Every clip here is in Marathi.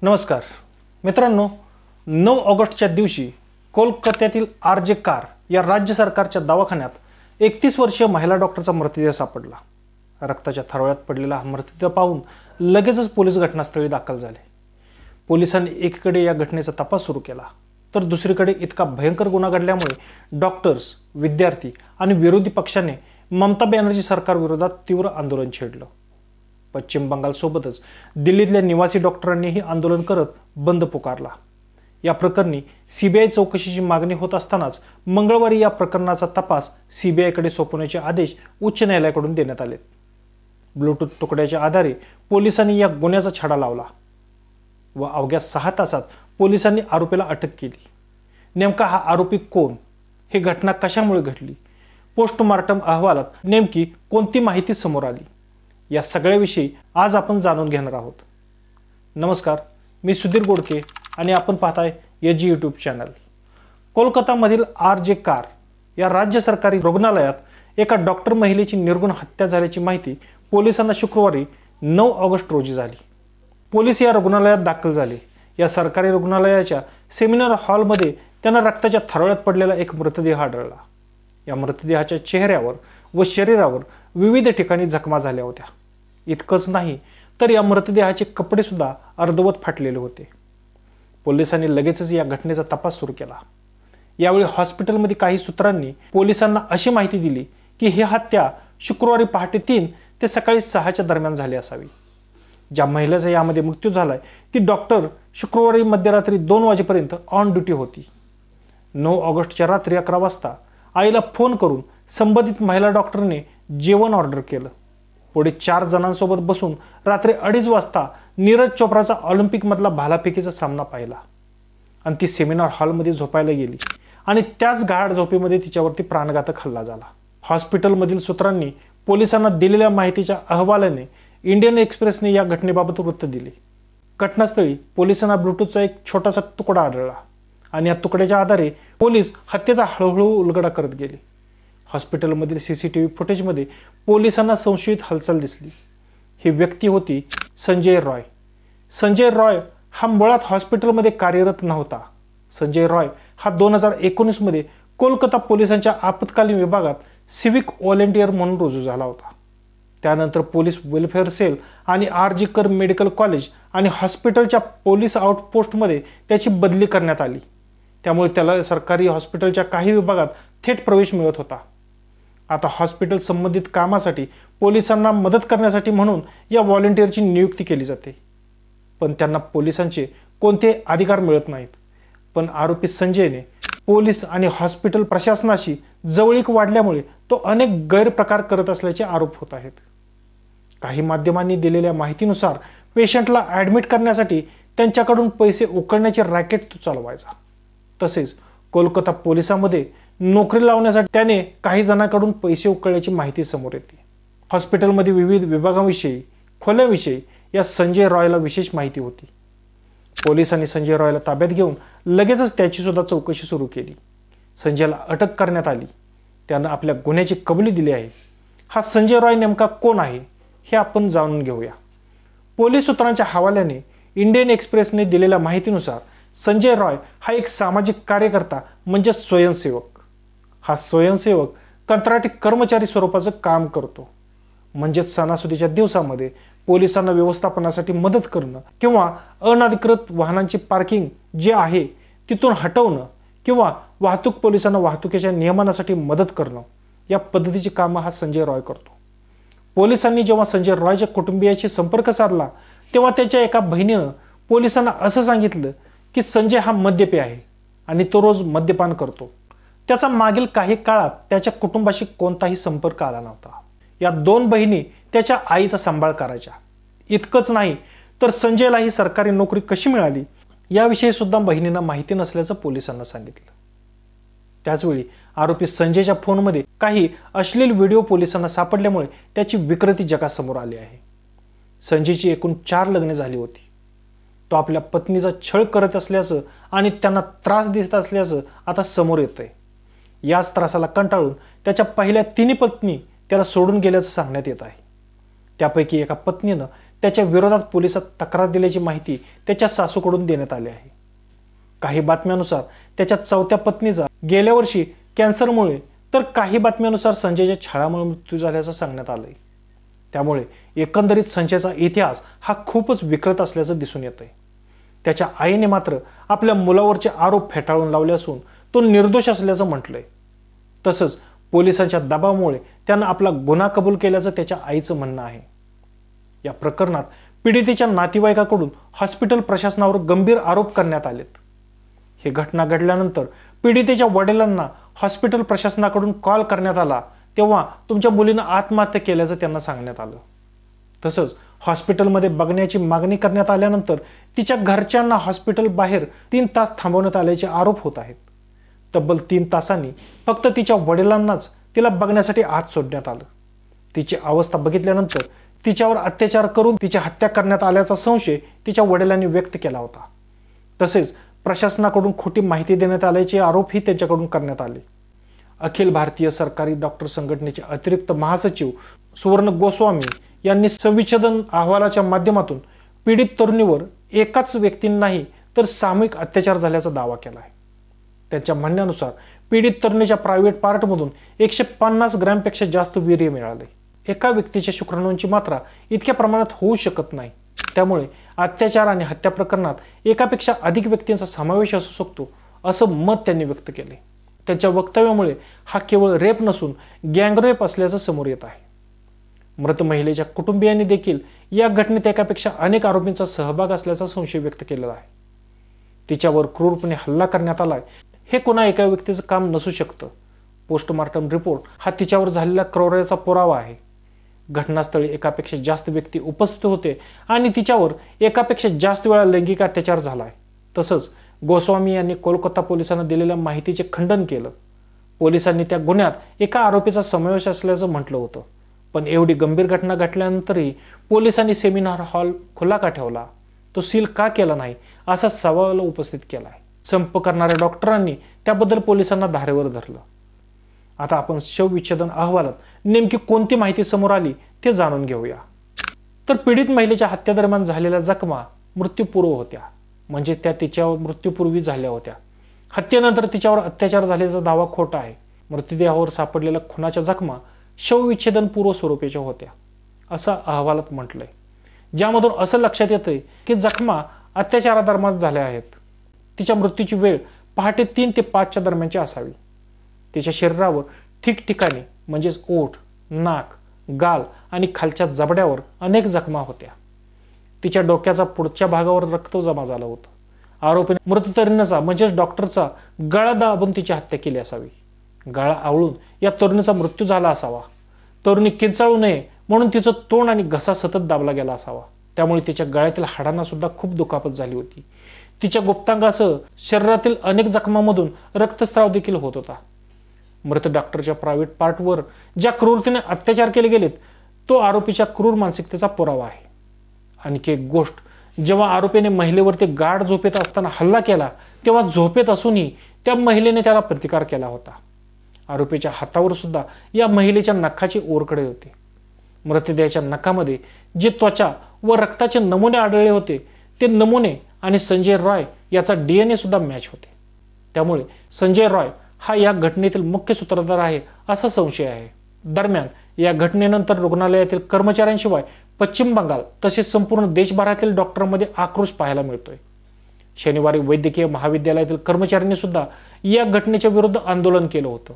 नमस्कार मित्रांनो, 9 ऑगस्टच्या दिवशी कोलकात्यातील आरजे कार या राज्य सरकारच्या दवाखान्यात 31 वर्षीय महिला डॉक्टरचा मृतदेह सापडला। रक्ताच्या थरोळ्यात पडलेला हा मृतदेह पाहून लगेचच पोलीस घटनास्थळी दाखल झाले। पोलिसांनी एकीकडे या घटनेचा तपास सुरू केला, तर दुसरीकडे इतका भयंकर गुन्हा घडल्यामुळे डॉक्टर्स, विद्यार्थी आणि विरोधी पक्षाने ममता बॅनर्जी सरकार विरोधात तीव्र आंदोलन छेडलं। पश्चिम बंगाल सोबतच दिल्लीतल्या निवासी डॉक्टरांनीही आंदोलन करत बंद पुकारला। या प्रकरणी सीबीआय चौकशीची मागणी होत असतानाच मंगळवारी या प्रकरणाचा तपास सीबीआयकडे सोपवण्याचे आदेश उच्च न्यायालयाकडून देण्यात आले। ब्लूटूथ तुकड्याच्या आधारे पोलिसांनी या गुन्ह्याचा छडा लावला व अवघ्या 6 तासात पोलिसांनी आरोपीला अटक केली। नेमका हा आरोपी कोण, ही घटना कशामुळे घडली, पोस्टमार्टम अहवालात नेमकी कोणती माहिती समोर आली, या सगळ्याविषयी आज आपण जाणून घेणार आहोत। नमस्कार, मी सुधीर गोडके आणि आपण पाहताय एजी यूट्यूब चॅनल। कोलकातामधील आरजे कार या राज्य सरकारी रुग्णालयात एका डॉक्टर महिलेची निर्गुण हत्या झाल्याची माहिती पोलिसांना शुक्रवारी 9 ऑगस्ट रोजी झाली। पोलीस या रुग्णालयात दाखल झाले। या सरकारी रुग्णालयाच्या सेमिनार हॉलमध्ये त्यांना रक्ताच्या थरोळ्यात पडलेला एक मृतदेह आढळला। या मृतदेहाच्या चेहऱ्यावर व शरीरावर विविध ठिकाणी जखमा झाल्या होत्या। इतकंच नाही तर या मृतदेहाचे कपडे सुद्धा अर्धवट फाटलेले होते। पोलिसांनी लगेचच या घटनेचा तपास सुरू केला। यावेळी हॉस्पिटलमध्ये काही सूत्रांनी पोलिसांना अशी माहिती दिली की ही हत्या शुक्रवारी पहाटे 3 ते सकाळी 6च्या दरम्यान झाली असावी। ज्या महिलेचा यामध्ये मृत्यू झालाय ती डॉक्टर शुक्रवारी मध्यरात्री 2 वाजेपर्यंत ऑन ड्युटी होती। 9 ऑगस्टच्या रात्री 11 वाजता आईला फोन करून संबंधित महिला डॉक्टरने जेवण ऑर्डर केलं। पुढे 4 जणांसोबत बसून रात्री 2:30 वाजता नीरज चोप्राचा ऑलिम्पिकमधला भालाफेकीचा सामना पाहिला आणि ती सेमिनार हॉलमध्ये झोपायला गेली आणि त्याच गाढ झोपेमध्ये तिच्यावरती प्राणघातक हल्ला झाला। हॉस्पिटलमधील सूत्रांनी पोलिसांना दिलेल्या माहितीच्या अहवालाने इंडियन एक्सप्रेसने या घटनेबाबत वृत्त दिले। घटनास्थळी पोलिसांना ब्लूटूथचा एक छोटासा तुकडा आढळला आणि या तुकड्याच्या आधारे पोलीस हत्येचा हळूहळू उलगडा करत गेले। हॉस्पिटलमधील सीसीटीव्ही फुटेजमध्ये पोलिसांना संशयित हालचाल दिसली। ही व्यक्ती होती संजय रॉय। संजय रॉय हा मुळात हॉस्पिटलमध्ये कार्यरत नव्हता। संजय रॉय हा 2019 मध्ये कोलकाता पोलिसांच्या आपत्कालीन विभागात सिव्हिक व्हॉलेंटियर म्हणून रुजू झाला होता। त्यानंतर पोलीस वेलफेअर सेल आणि आरजी कर मेडिकल कॉलेज आणि हॉस्पिटलच्या पोलीस आउटपोस्टमध्ये त्याची बदली करण्यात आली। त्यामुळे त्याला सरकारी हॉस्पिटलच्या काही विभागात थेट प्रवेश मिळत होता। आता हॉस्पिटल संबंधित कामासाठी पोलिसांना मदत करण्यासाठी म्हणून या व्हॉलेंटियरची नियुक्ती केली जाते, पण त्यांना पोलिसांचे कोणते अधिकार मिळत नाहीत। पण आरोपी संजयने पोलीस आणि हॉस्पिटल प्रशासनाशी जवळीक वाढल्यामुळे तो अनेक गैरप्रकार करत असल्याचे आरोप होत आहेत। काही माध्यमांनी दिलेल्या माहितीनुसार पेशंटला ॲडमिट करण्यासाठी त्यांच्याकडून पैसे उकळण्याचे रॅकेट तो चालवायचा। तसेच कोलकाता पोलिसांमध्ये नोकरी लावण्यासाठी त्याने काही जणांकडून पैसे उकळल्याची माहिती समोर येते। हॉस्पिटलमध्ये विविध विभागांविषयी, खोल्यांविषयी या संजय रॉयला विशेष माहिती होती। पोलिसांनी संजय रॉयला ताब्यात घेऊन लगेचच त्याची सुद्धा चौकशी सुरू केली। संजयला अटक करण्यात आली। त्यानं आपल्या गुन्ह्याची कबुली दिली आहे। हा संजय रॉय नेमका कोण आहे हे आपण जाणून घेऊया। पोलीस सूत्रांच्या हवाल्याने इंडियन एक्सप्रेसने दिलेल्या माहितीनुसार संजय रॉय हा एक सामाजिक कार्यकर्ता म्हणजे स्वयंसेवक। हा स्वयंसेवक कंत्राटी कर्मचारी स्वरूपाचं काम करतो, म्हणजेच सणासुदीच्या दिवसामध्ये पोलिसांना व्यवस्थापनासाठी मदत करणं किंवा अनधिकृत वाहनांची पार्किंग जे आहे तिथून हटवणं किंवा वाहतूक पोलिसांना वाहतुकीच्या नियमनासाठी मदत करणं, या पद्धतीची कामं हा संजय रॉय करतो। पोलिसांनी जेव्हा संजय रॉयच्या कुटुंबियाशी संपर्क साधला तेव्हा त्याच्या एका बहिणीनं पोलिसांना असं सांगितलं की संजय हा मद्यपी आहे आणि तो रोज मद्यपान करतो। त्याचा मागील काही काळात त्याच्या कुटुंबाशी कोणताही संपर्क आला नव्हता। या 2 बहिणी त्याच्या आईचा सांभाळ करायच्या। इतकंच नाही तर संजयला ही सरकारी नोकरी कशी मिळाली याविषयी सुद्धा बहिणींना माहिती नसल्याचं पोलिसांना सांगितलं। त्याचवेळी आरोपी संजयच्या फोनमध्ये काही अश्लील व्हिडिओ पोलिसांना सापडल्यामुळे त्याची विकृती जगासमोर आली आहे। संजयची एकूण 4 लग्ने झाली होती। तो आपल्या पत्नीचा छळ करत असल्याचं आणि त्यांना त्रास देत असल्याचं आता समोर येतंय। याच त्रासाला कंटाळून त्याच्या पहिल्या 3 पत्नी त्याला सोडून गेल्याचं सांगण्यात येत आहे। त्यापैकी एका पत्नीनं त्याच्या विरोधात पोलिसात तक्रार दिल्याची माहिती त्याच्या सासूकडून देण्यात आली आहे. काही बातम्यांनुसार त्याच्या चौथ्या पत्नीचा गेल्या वर्षी कॅन्सरमुळे तर काही बातम्यांनुसार संजयच्या छळामुळे मृत्यू झाल्याचं सांगण्यात आलंय. त्यामुळे एकंदरीत संजयचा इतिहास हा खूपच विकृत असल्याचं दिसून येतंय. त्याच्या आईने मात्र आपल्या मुलावरचे आरोप फेटाळून लावले असून तो निर्दोष असल्याचं म्हटलंय. तसंच पोलिसांच्या दबावामुळे त्यानं आपला गुन्हा कबूल केल्याचं त्याच्या आईचं म्हणणं आहे. या प्रकरणात पीडितेच्या नातेवाईकाकडून हॉस्पिटल प्रशासनावर गंभीर आरोप करण्यात आलेत. ही घटना घडल्यानंतर पीडितेच्या वडिलांना हॉस्पिटल प्रशासनाकडून कॉल करण्यात आला तेव्हा तुमच्या मुलीनं आत्महत्या केल्याचं त्यांना सांगण्यात आलं. तसंच हॉस्पिटलमध्ये बघण्याची मागणी करण्यात आल्यानंतर तिच्या घरच्यांना हॉस्पिटल बाहेर 3 तास थांबवण्यात आल्याचे आरोप होत आहेत. तब्बल 3 तासांनी फक्त तिच्या वडिलांनाच तिला बघण्यासाठी आत सोडण्यात आलं. तिची अवस्था बघितल्यानंतर तिच्यावर अत्याचार करून तिची हत्या करण्यात आल्याचा संशय तिच्या वडिलांनी व्यक्त केला होता. तसेच प्रशासनाकडून खोटी माहिती देण्यात आल्याचे आरोपही त्यांच्याकडून करण्यात आले. अखिल भारतीय सरकारी डॉक्टर संघटनेचे अतिरिक्त महासचिव सुवर्ण गोस्वामी यांनी संविच्छेदन अहवालाच्या माध्यमातून पीडित तरुणीवर एकाच व्यक्तींनाही तर सामूहिक अत्याचार झाल्याचा दावा केला आहे. त्यांच्या म्हणण्यानुसार पीडित तरुणीच्या प्रायव्हेट पार्टमधून 150 ग्रॅमपेक्षा जास्त वीर्य मिळाले. एका व्यक्तीच्या शुक्राणूंची मात्रा इतक्या प्रमाणात होऊ शकत नाही. त्यामुळे अत्याचार आणि हत्या प्रकरणात एकापेक्षा अधिक व्यक्तींचा समावेश असू शकतो असं मत त्यांनी व्यक्त केले. त्यांच्या वक्तव्यामुळे हा केवळ रेप नसून गँगरेप असल्याचं समोर येत आहे. मृत महिलेच्या कुटुंबियांनी देखील या घटनेत एकापेक्षा अनेक आरोपींचा सहभाग असल्याचा संशय व्यक्त केलेला आहे. तिच्यावर क्रूरपणे हल्ला करण्यात आलाय हे कोणा एका व्यक्तीचं काम नसू शकतं. पोस्टमार्टम रिपोर्ट हा तिच्यावर झालेल्या क्रौर्याचा पुरावा आहे. घटनास्थळी एकापेक्षा जास्त व्यक्ती उपस्थित होते आणि तिच्यावर एकापेक्षा जास्त वेळा लैंगिक अत्याचार झालाय. तसंच गोस्वामी यांनी कोलकाता पोलिसांना दिलेल्या माहितीचे खंडन केलं. पोलिसांनी त्या गुन्ह्यात एका आरोपीचा समावेश असल्याचं म्हटलं होतं. पण एवढी गंभीर घटना घडल्यानंतरही पोलिसांनी सेमिनार हॉल खुला का ठेवला, तो सील का केला नाही असा सवाल उपस्थित केलाय. संप करणाऱ्या डॉक्टरांनी त्याबद्दल पोलिसांना धारेवर धरलं. आता आपण शवविच्छेदन अहवालात नेमकी कोणती माहिती समोर आली ते जाणून घेऊया. तर पीडित महिलेच्या हत्येदरम्यान झालेल्या जखमा मृत्यूपूर्व होत्या, म्हणजे त्या तिच्यावर मृत्यूपूर्वी झाल्या होत्या. हत्येनंतर तिच्यावर अत्याचार झाल्याचा दावा खोटा आहे. मृतदेहावर सापडलेल्या खुनाच्या जखमा शवविच्छेदन पूर्व स्वरूपाच्या होत्या असं अहवालात म्हटलंय. ज्यामधून असं लक्षात येतंय की जखमा अत्याचारादरम्यान झाल्या आहेत. तिच्या मृत्यूची वेळ पहाटे 3 ते 5च्या दरम्यानची असावी. तिच्या शरीरावर ठिकठिकाणी म्हणजेच ओठ, नाक, गाल आणि खालच्या जबड्यावर अनेक जखमा होत्या. तिच्या डोक्याचा पुढच्या भागावर रक्त जमा झालं होतं. आरोपीने मृत तरुणीचा म्हणजेच डॉक्टरचा गळा दाबून तिची हत्या केली असावी. गळा आवळून या तरुणीचा मृत्यू झाला असावा. तरुणी किंचाळू नये म्हणून तिचं तोंड आणि घसा सतत दाबला गेला असावा. त्यामुळे तिच्या गळ्यातील हाडांना सुद्धा खूप दुखापत झाली होती. तिच्या गुप्तांगासह शरीरातील अनेक जखमांमधून रक्तस्राव देखील होत होता. मृत डॉक्टरच्या प्रायव्हेट पार्टवर ज्या क्रूरतेने अत्याचार केले गेलेत तो आरोपीच्या क्रूर मानसिकतेचा पुरावा आहे. आणखी एक गोष्ट, जेव्हा आरोपीने महिलेवरती गाढ झोपेत असताना हल्ला केला तेव्हा झोपेत असूनही त्या महिलेने त्याला प्रतिकार केला होता. आरोपीच्या हातावर सुद्धा या महिलेच्या नखाची ओरकडे होते. मृतदेहाच्या नखामध्ये जे त्वचा व रक्ताचे नमुने आढळले होते ते नमुने आणि संजय रॉय याचा DNA सुद्धा मॅच होते. त्यामुळे संजय रॉय हा या घटनेतील मुख्य सूत्रधार आहे असा संशय आहे. दरम्यान या घटनेनंतर रुग्णालयातील कर्मचाऱ्यांशिवाय पश्चिम बंगाल तसेच संपूर्ण देशभरातील डॉक्टरांमध्ये आक्रोश पाहायला मिळतोय. शनिवारी वैद्यकीय महाविद्यालयातील कर्मचाऱ्यांनी सुद्धा या घटनेच्या विरुद्ध आंदोलन केलं होतं.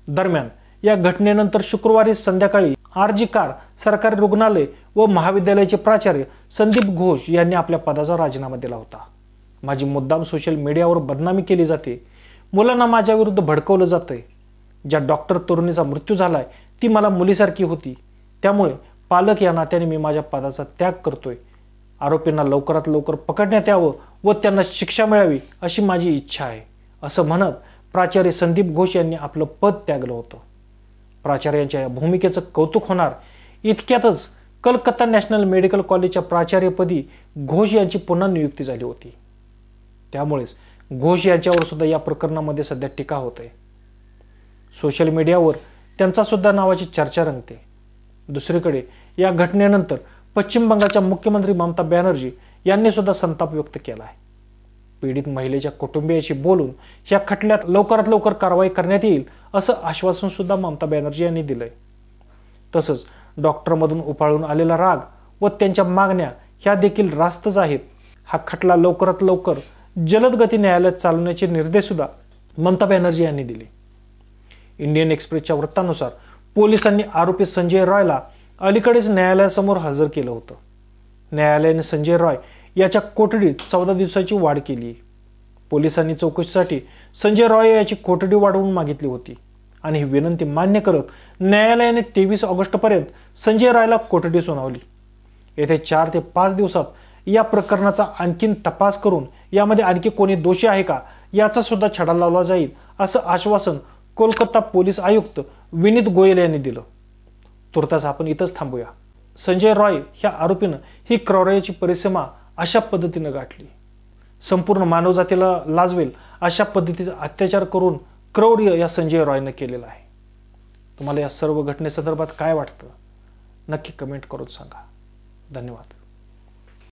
दरम्यान या घटनेनंतर शुक्रवारी संध्याकाळी RG कार सरकारी रुग्णालय व महाविद्यालयाचे प्राचार्य संदीप घोष यांनी आपल्या पदाचा राजीनामा दिला होता. माझी मुद्दाम सोशल मीडियावर बदनामी केली जाते, मुलांना माझ्या विरुद्ध भडकवलं जातंय. ज्या डॉक्टर तरुणीचा मृत्यू झालाय ती मला मुलीसारखी होती. त्यामुळे पालक या नात्याने मी माझ्या पदाचा त्याग करतोय. आरोपींना लवकरात लवकर पकडण्यात यावं व त्यांना शिक्षा मिळावी अशी माझी इच्छा आहे असं म्हणत प्राचार्य संदीप घोष यांनी आपलं पद त्यागलं होतं. प्राचार्यांच्या या भूमिकेचं कौतुक होणार इतक्यातच कलकत्ता नॅशनल मेडिकल कॉलेजच्या प्राचार्यपदी घोष यांची पुन्हा नियुक्ती झाली होती. त्यामुळेच घोष यांच्यावर सुद्धा या प्रकरणामध्ये सध्या टीका होते. सोशल मीडियावर त्यांचा सुद्धा नावाची चर्चा रंगते. दुसरीकडे या घटनेनंतर पश्चिम बंगालच्या मुख्यमंत्री ममता बॅनर्जी यांनी सुद्धा संताप व्यक्त केला आहे। पीडित महिलेच्या कुटुंबियाशी बोलून या खटल्यात लवकरात लवकर कारवाई करण्यात येईल असं आश्वासन सुद्धा ममता बॅनर्जी यांनी दिलंय। तसंच डॉक्टरमधून उफाळून आलेला राग व त्यांच्या मागण्या ह्या देखील रास्तच आहेत। हा खटला लवकरात लवकर जलद गती न्यायालयात चालवण्याचे निर्देश सुद्धा ममता बॅनर्जी यांनी दिले। इंडियन एक्सप्रेसच्या वृत्तानुसार पोलिसांनी आरोपी संजय रॉयला अलीकडेच न्यायालयासमोर हजर केलं होतं। न्यायालयाने संजय रॉय याच्या कोठडीत 14 दिवसाची वाढ केली आहे। पोलिसांनी चौकशीसाठी संजय रॉय याची कोठडी वाढवून मागितली होती आणि ही विनंती मान्य करत न्यायालयाने 23 ऑगस्टपर्यंत संजय रॉयला कोठडी सुनावली। येथे 4 ते 5 दिवसात या प्रकरणाचा आणखीन तपास करून यामध्ये आणखी कोणी दोषी आहे का याचा सुद्धा छडा लावला जाईल असं आश्वासन कोलकाता पोलीस आयुक्त विनीत गोयल यांनी दिलं। तुर्तास आपण इथंच थांबूया। संजय रॉय ह्या आरोपीनं ही क्रौर्याची परिसीमा अशा पद्धतीनं गाठली, संपूर्ण मानवजातीला लाजवेल अशा पद्धतीचा अत्याचार करून क्रौर्य या संजय रॉयनं केलेलं आहे। तुम्हाला या सर्व घटनेसंदर्भात काय वाटतं नक्की कमेंट करून सांगा। धन्यवाद।